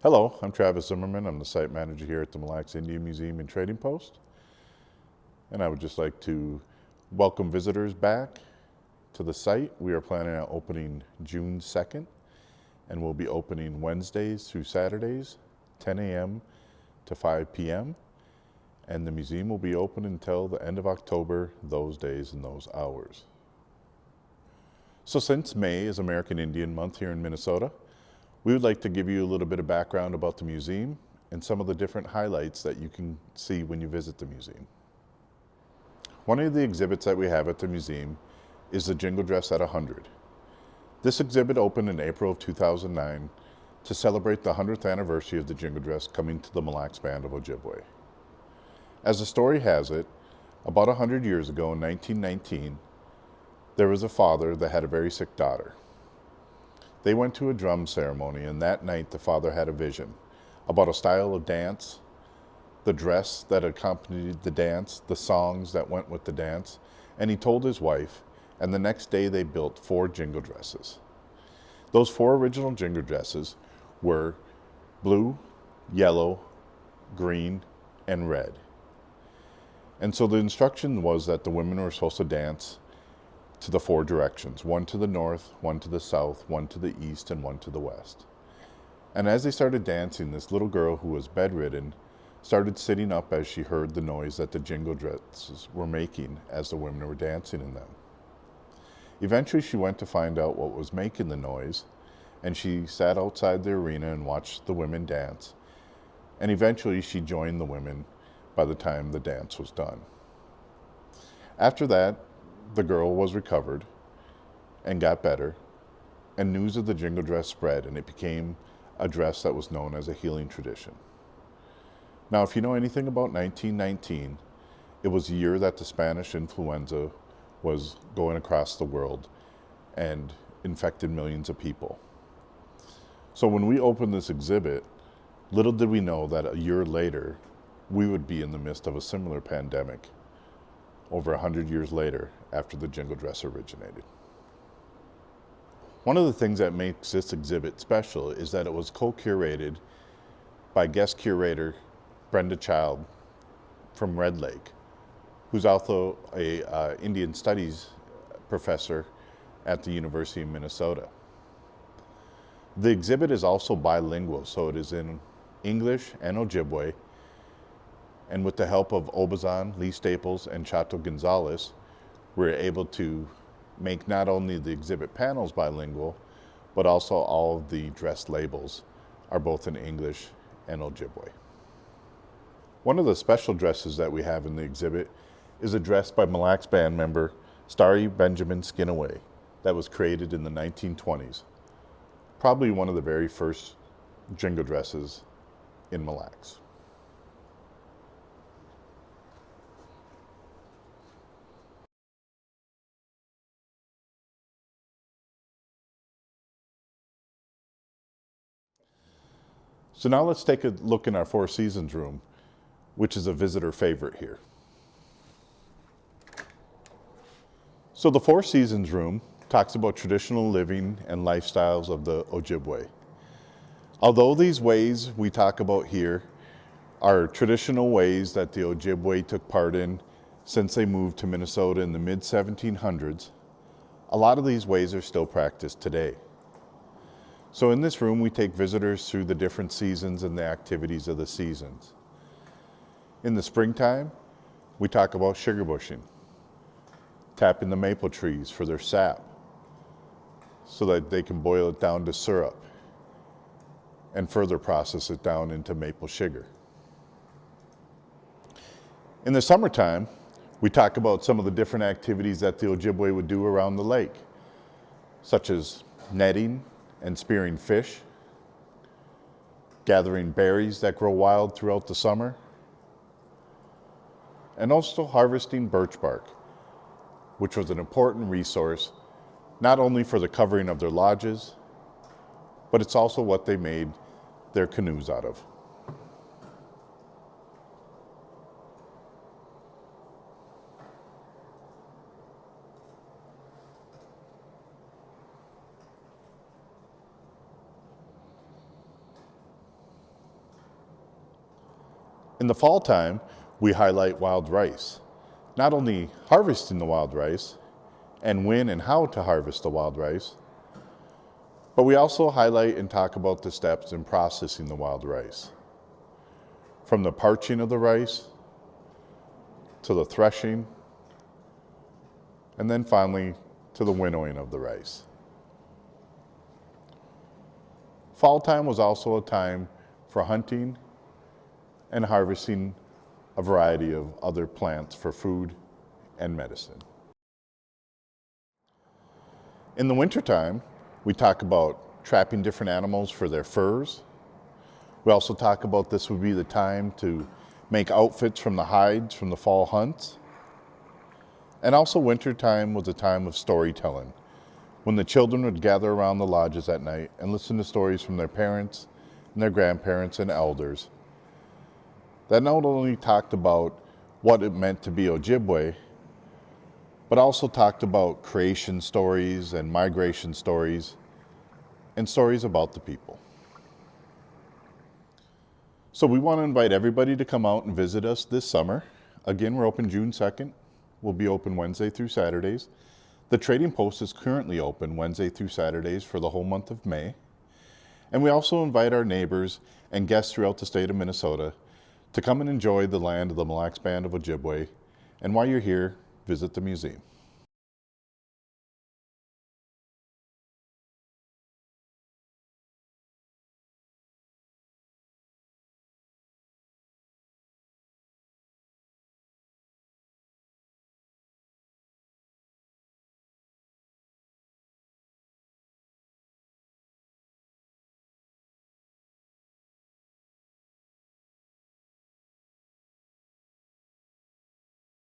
Hello, I'm Travis Zimmerman. I'm the site manager here at the Mille Lacs Indian Museum and Trading Post. And I would just like to welcome visitors back to the site. We are planning on opening June 2nd, and we'll be opening Wednesdays through Saturdays, 10 a.m. to 5 p.m. And the museum will be open until the end of October, those days and those hours. So since May is American Indian Month here in Minnesota, we would like to give you a little bit of background about the museum and some of the different highlights that you can see when you visit the museum. One of the exhibits that we have at the museum is the Jingle Dress at 100. This exhibit opened in April of 2009 to celebrate the 100th anniversary of the Jingle Dress coming to the Mille Lacs band of Ojibwe. As the story has it, about 100 years ago in 1919, there was a father that had a very sick daughter. They went to a drum ceremony, and that night the father had a vision about a style of dance, the dress that accompanied the dance, the songs that went with the dance, and he told his wife, and the next day they built 4 jingle dresses. Those 4 original jingle dresses were blue, yellow, green, and red. And so the instruction was that the women were supposed to dance to the 4 directions, one to the north, one to the south, one to the east, and one to the west. And as they started dancing, this little girl who was bedridden started sitting up as she heard the noise that the jingle dresses were making as the women were dancing in them. Eventually she went to find out what was making the noise, and she sat outside the arena and watched the women dance. And eventually she joined the women by the time the dance was done. After that, the girl was recovered and got better, and news of the jingle dress spread, and it became a dress that was known as a healing tradition. Now, if you know anything about 1919, it was the year that the Spanish influenza was going across the world and infected millions of people. So when we opened this exhibit, little did we know that a year later, we would be in the midst of a similar pandemic over 100 years later after the jingle dress originated. One of the things that makes this exhibit special is that it was co-curated by guest curator Brenda Child from Red Lake, who's also a Indian Studies professor at the University of Minnesota. The exhibit is also bilingual, so it is in English and Ojibwe, and with the help of Obazan, Lee Staples, and Chato Gonzalez, we're able to make not only the exhibit panels bilingual, but also all of the dress labels are both in English and Ojibwe. One of the special dresses that we have in the exhibit is a dress by Mille Lacs band member Starry Benjamin Skinaway that was created in the 1920s. Probably one of the very first jingle dresses in Mille Lacs. So now let's take a look in our Four Seasons room, which is a visitor favorite here. So the Four Seasons room talks about traditional living and lifestyles of the Ojibwe. Although these ways we talk about here are traditional ways that the Ojibwe took part in since they moved to Minnesota in the mid-1700s, a lot of these ways are still practiced today. So in this room, we take visitors through the different seasons and the activities of the seasons. In the springtime, we talk about sugar bushing, tapping the maple trees for their sap so that they can boil it down to syrup and further process it down into maple sugar. In the summertime, we talk about some of the different activities that the Ojibwe would do around the lake, such as netting and spearing fish, gathering berries that grow wild throughout the summer, and also harvesting birch bark, which was an important resource not only for the covering of their lodges, but it's also what they made their canoes out of. In the fall time, we highlight wild rice. Not only harvesting the wild rice and when and how to harvest the wild rice, but we also highlight and talk about the steps in processing the wild rice. From the parching of the rice to the threshing, and then finally to the winnowing of the rice. Fall time was also a time for hunting and harvesting a variety of other plants for food and medicine. In the wintertime, we talk about trapping different animals for their furs. We also talk about this would be the time to make outfits from the hides from the fall hunts. And also wintertime was a time of storytelling, when the children would gather around the lodges at night and listen to stories from their parents and their grandparents and elders that not only talked about what it meant to be Ojibwe, but also talked about creation stories and migration stories and stories about the people. So we want to invite everybody to come out and visit us this summer. Again, we're open June 2nd. We'll be open Wednesday through Saturdays. The Trading Post is currently open Wednesday through Saturdays for the whole month of May. And we also invite our neighbors and guests throughout the state of Minnesota to come and enjoy the land of the Mille Lacs Band of Ojibwe. And while you're here, visit the museum.